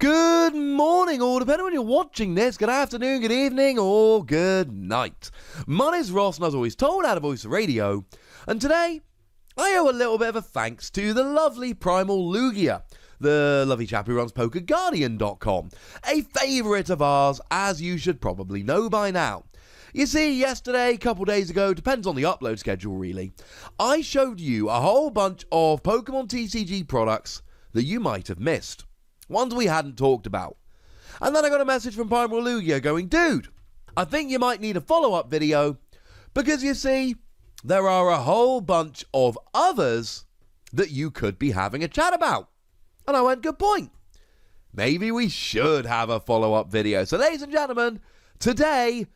Good morning, or depending on when you're watching this, good afternoon, good evening, or good night. My name's Ross, and as always told, out of Voice of Radio, and today I owe a little bit of a thanks to the lovely Primal Lugia, the lovely chap who runs PokerGuardian.com, a favourite of ours, as you should probably know by now. You see, yesterday, a couple days ago, depends on the upload schedule really, I showed you a whole bunch of Pokemon TCG products that you might have missed. Ones we hadn't talked about. And then I got a message from Primal Lugia going, dude, I think you might need a follow-up video because you see, there are a whole bunch of others that you could be having a chat about. And I went, good point. Maybe we should have a follow-up video. So ladies and gentlemen, today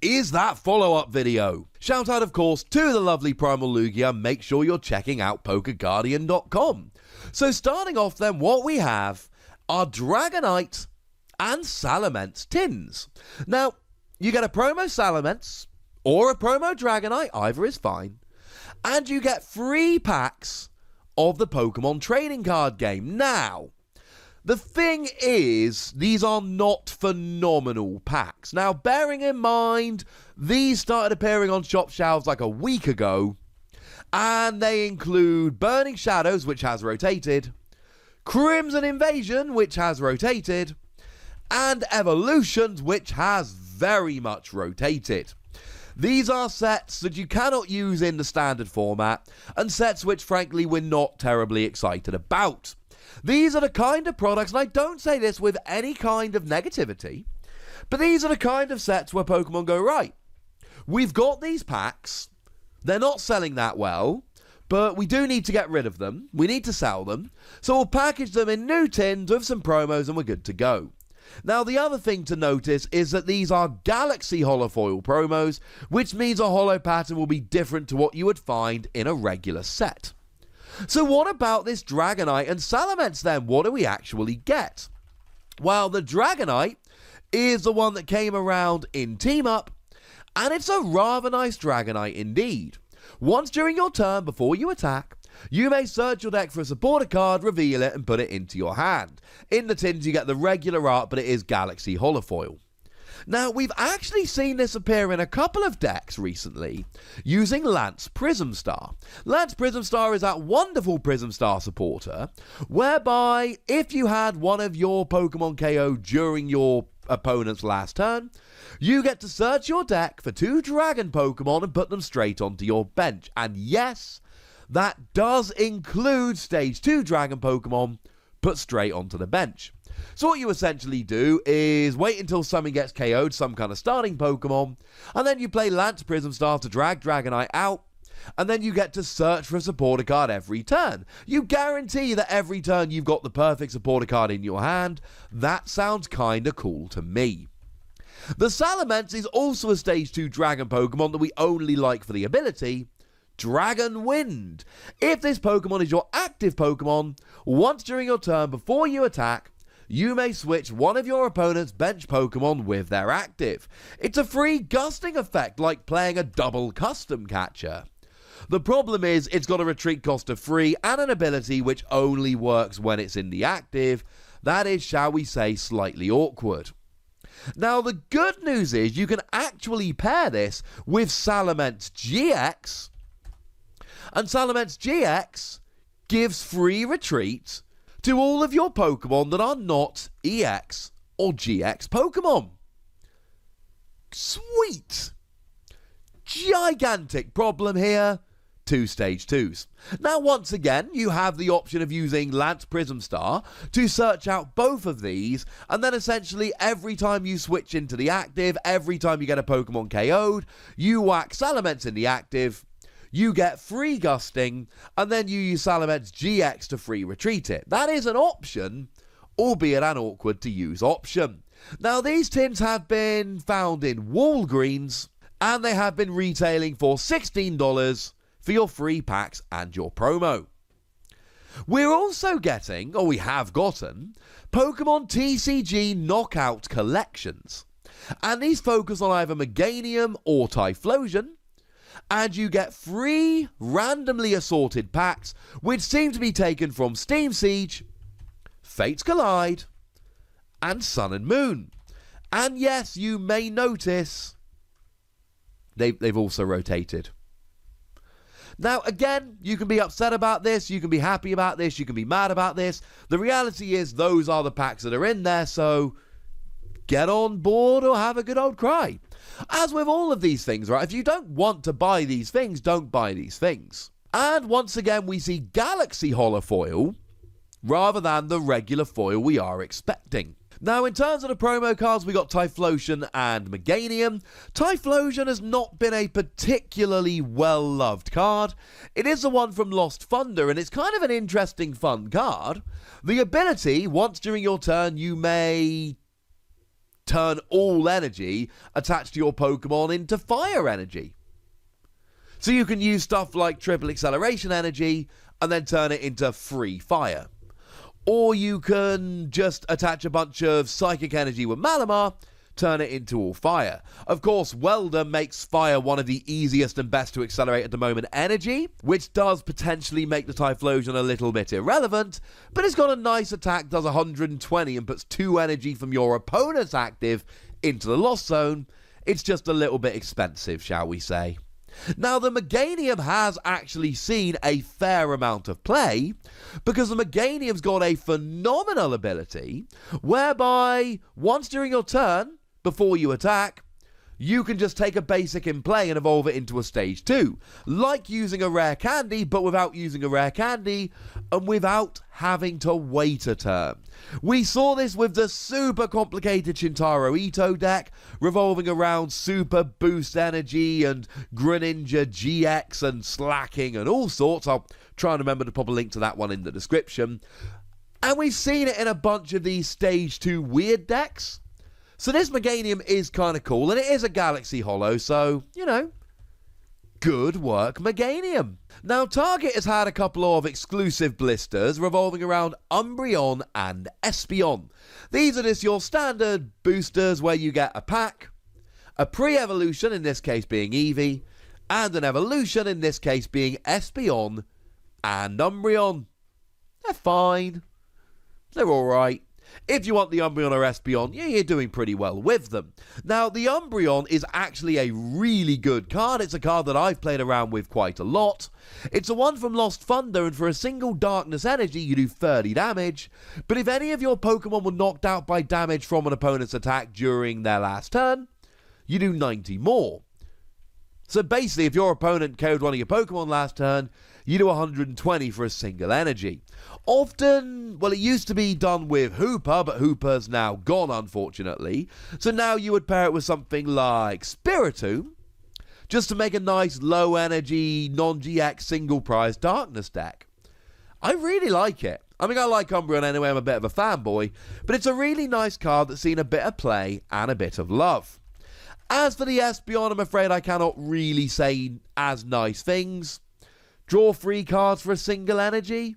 is that follow-up video. Shout out, of course, to the lovely Primal Lugia. Make sure you're checking out PokerGuardian.com. So starting off then, what we have are Dragonite and Salamence tins. Now, you get a promo Salamence or a promo Dragonite, either is fine, and you get 3 packs of the Pokemon trading card game. Now, the thing is, these are not phenomenal packs. Now, bearing in mind, these started appearing on shop shelves like a week ago, and they include Burning Shadows, which has rotated, Crimson Invasion, which has rotated, and Evolutions, which has very much rotated. These are sets that you cannot use in the standard format, and sets which frankly we're not terribly excited about. These are the kind of products, and I don't say this with any kind of negativity, but these are the kind of sets where Pokemon go, right, we've got these packs, they're not selling that well, but we do need to get rid of them. We need to sell them. So we'll package them in new tins with some promos and we're good to go. Now, the other thing to notice is that these are Galaxy Holofoil promos, which means a holo pattern will be different to what you would find in a regular set. So what about this Dragonite and Salamence then? What do we actually get? Well, the Dragonite is the one that came around in Team Up, and it's a rather nice Dragonite indeed. Once during your turn, before you attack, you may search your deck for a supporter card, reveal it, and put it into your hand. In the tins, you get the regular art, but it is Galaxy Holofoil. Now, we've actually seen this appear in a couple of decks recently, using Lance Prismstar. Lance Prismstar is that wonderful Prismstar supporter, whereby if you had one of your Pokemon KO during your opponent's last turn, you get to search your deck for 2 Dragon Pokemon and put them straight onto your bench. And yes, that does include Stage 2 Dragon Pokemon put straight onto the bench. So what you essentially do is wait until someone gets KO'd, some kind of starting Pokemon, and then you play Lance Prismstar to drag Dragonite out, and then you get to search for a supporter card every turn. You guarantee that every turn you've got the perfect supporter card in your hand. That sounds kinda cool to me. The Salamence is also a Stage 2 Dragon Pokemon that we only like for the ability Dragon Wind. If this Pokemon is your active Pokemon, once during your turn before you attack, you may switch one of your opponent's bench Pokemon with their active. It's a free gusting effect, like playing a double custom catcher. The problem is, it's got a retreat cost of 3 and an ability which only works when it's in the active. That is, shall we say, slightly awkward. Now, the good news is you can actually pair this with Salamence GX, and Salamence GX gives free retreat to all of your Pokemon that are not EX or GX Pokemon. Sweet! Gigantic problem here. 2 Stage 2s. Now, once again, you have the option of using Lance Prismstar to search out both of these, and then essentially every time you switch into the active, every time you get a Pokemon KO'd, you whack Salamence in the active, you get free gusting, and then you use Salamence GX to free retreat it. That is an option, albeit an awkward to use option. Now, these tins have been found in Walgreens, and they have been retailing for $16 for your free packs and your promo. We're also getting, or we have gotten, Pokemon TCG Knockout collections. And these focus on either Meganium or Typhlosion, and you get 3 randomly assorted packs, which seem to be taken from Steam Siege, Fates Collide, and Sun and Moon. And yes, you may notice they've also rotated. Now, again, you can be upset about this, you can be happy about this, you can be mad about this. The reality is those are the packs that are in there, so get on board or have a good old cry. As with all of these things, right, if you don't want to buy these things, don't buy these things. And once again, we see Galaxy Holofoil rather than the regular foil we are expecting. Now, in terms of the promo cards, we got Typhlosion and Meganium. Typhlosion has not been a particularly well-loved card. It is the one from Lost Thunder, and it's kind of an interesting, fun card. The ability, once during your turn, you may turn all energy attached to your Pokemon into fire energy. So you can use stuff like triple acceleration energy and then turn it into free fire. Or you can just attach a bunch of psychic energy with Malamar, turn it into all fire. Of course, Welder makes fire one of the easiest and best to accelerate at the moment energy, which does potentially make the Typhlosion a little bit irrelevant, but it's got a nice attack, does 120 and puts 2 energy from your opponent's active into the Lost Zone. It's just a little bit expensive, shall we say. Now, the Meganium has actually seen a fair amount of play because the Meganium's got a phenomenal ability whereby once during your turn, before you attack, you can just take a basic in play and evolve it into a stage 2. Like using a rare candy, but without using a rare candy and without having to wait a turn. We saw this with the super complicated Shintaro Ito deck, revolving around Super Boost Energy and Greninja GX and Slacking and all sorts. I'll try and remember to pop a link to that one in the description. And we've seen it in a bunch of these stage 2 weird decks. So this Meganium is kind of cool, and it is a Galaxy Holo, so, you know, good work, Meganium. Now, Target has had a couple of exclusive blisters revolving around Umbreon and Espeon. These are just your standard boosters where you get a pack, a pre-evolution, in this case being Eevee, and an evolution, in this case being Espeon and Umbreon. They're fine. They're alright. If you want the Umbreon or Espeon, yeah, you're doing pretty well with them. Now, the Umbreon is actually a really good card. It's a card that I've played around with quite a lot. It's a one from Lost Thunder, and for a single Darkness Energy, you do 30 damage. But if any of your Pokemon were knocked out by damage from an opponent's attack during their last turn, you do 90 more. So basically, if your opponent KO'd one of your Pokemon last turn, you do 120 for a single energy. Often, well, it used to be done with Hooper, but Hooper's now gone, unfortunately. So now you would pair it with something like Spiritomb, just to make a nice low-energy, non-GX single-prize Darkness deck. I really like it. I mean, I like Umbreon anyway, I'm a bit of a fanboy, but it's a really nice card that's seen a bit of play and a bit of love. As for the Espeon, I'm afraid I cannot really say as nice things. Draw 3 cards for a single energy.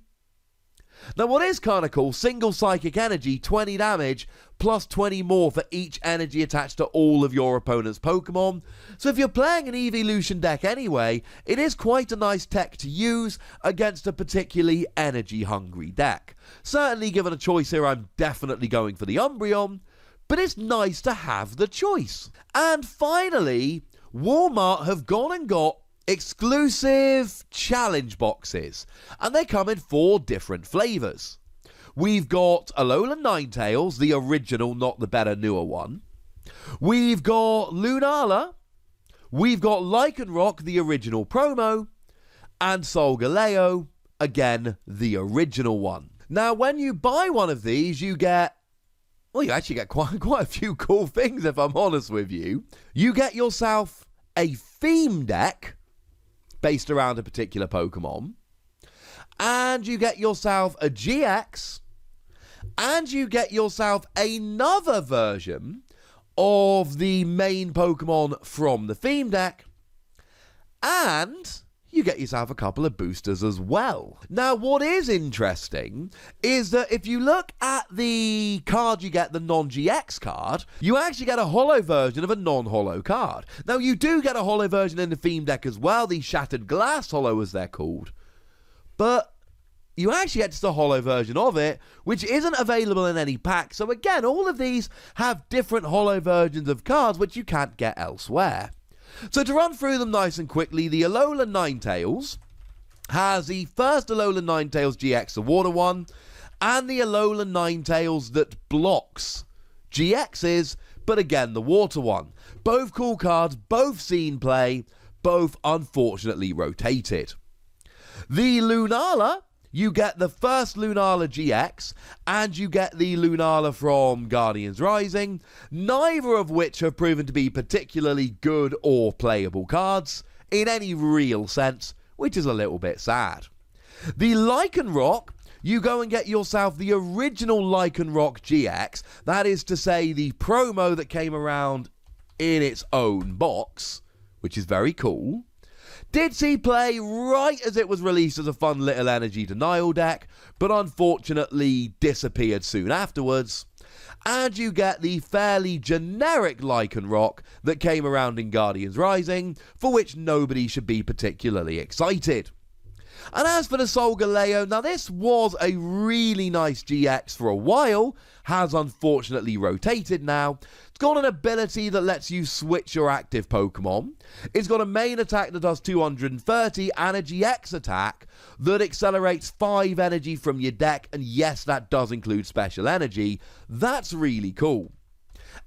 Now, what is kind of cool, single psychic energy, 20 damage, plus 20 more for each energy attached to all of your opponent's Pokemon. So if you're playing an Evolution deck anyway, it is quite a nice tech to use against a particularly energy-hungry deck. Certainly, given a choice here, I'm definitely going for the Umbreon, but it's nice to have the choice. And finally, Walmart have gone and got exclusive challenge boxes, and they come in 4 different flavors. We've got Alola Ninetales, the original, not the better, newer one. We've got Lunala. We've got Lycanroc, the original promo, and Solgaleo, again, the original one. Now, when you buy one of these, you get, well, you actually get quite a few cool things, if I'm honest with you. You get yourself a theme deck based around a particular Pokemon, and you get yourself a GX, and you get yourself another version of the main Pokemon from the theme deck, and you get yourself a couple of boosters as well. Now, what is interesting is that if you look at the card you get, the non-GX card, you actually get a holo version of a non-holo card. Now, you do get a holo version in the theme deck as well, the Shattered Glass Holo as they're called. But you actually get just a holo version of it, which isn't available in any pack. So again, all of these have different holo versions of cards which you can't get elsewhere. So to run through them nice and quickly, the Alola Ninetales has the first Alola Ninetales GX, the water one, and the Alola Ninetales that blocks GXs, but again, the water one. Both cool cards, both seen play, both unfortunately rotated. The Lunala, you get the first Lunala GX, and you get the Lunala from Guardians Rising, neither of which have proven to be particularly good or playable cards, in any real sense, which is a little bit sad. The Lycanroc, you go and get yourself the original Lycanroc GX, that is to say the promo that came around in its own box, which is very cool. Did see play right as it was released as a fun little energy denial deck, but unfortunately disappeared soon afterwards. And you get the fairly generic Lycanroc that came around in Guardians Rising, for which nobody should be particularly excited. And as for the Solgaleo, now this was a really nice GX for a while, has unfortunately rotated now. It's got an ability that lets you switch your active Pokemon. It's got a main attack that does 230 and a GX attack that accelerates 5 energy from your deck, and yes, that does include special energy. That's really cool.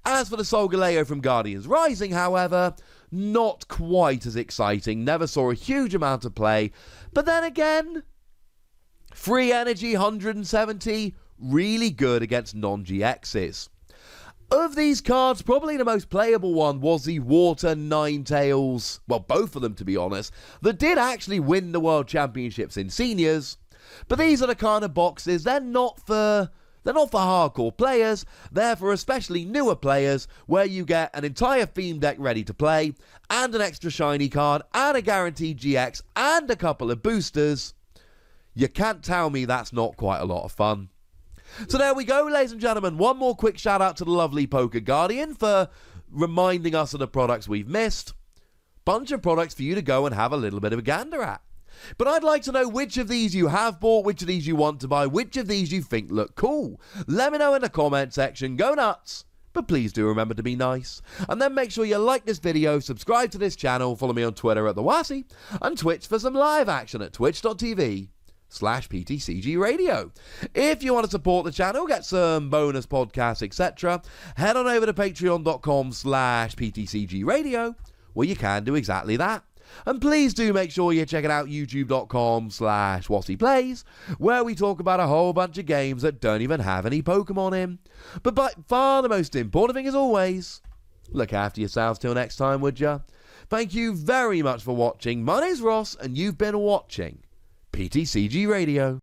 As for the Solgaleo from Guardians Rising, however, not quite as exciting, never saw a huge amount of play, but then again, free energy 170, really good against non-GXs. Of these cards, probably the most playable one was the Water Ninetales, well, both of them to be honest, that did actually win the World Championships in Seniors, but these are the kind of boxes, they're not for hardcore players, they're for especially newer players, where you get an entire theme deck ready to play, and an extra shiny card, and a guaranteed GX, and a couple of boosters. You can't tell me that's not quite a lot of fun. So there we go, ladies and gentlemen. One more quick shout out to the lovely Poker Guardian for reminding us of the products we've missed. Bunch of products for you to go and have a little bit of a gander at. But I'd like to know which of these you have bought, which of these you want to buy, which of these you think look cool. Let me know in the comment section. Go nuts! But please do remember to be nice. And then make sure you like this video, subscribe to this channel, follow me on Twitter at TheWassy, and Twitch for some live action at twitch.tv/PTCGRadio. If you want to support the channel, get some bonus podcasts, etc., head on over to patreon.com/PTCGRadio, where you can do exactly that. And please do make sure you're checking out youtube.com/WassyPlays, where we talk about a whole bunch of games that don't even have any Pokemon in. But by far the most important thing, as always, look after yourselves till next time, would ya? Thank you very much for watching. My name's Ross, and you've been watching PTCG Radio.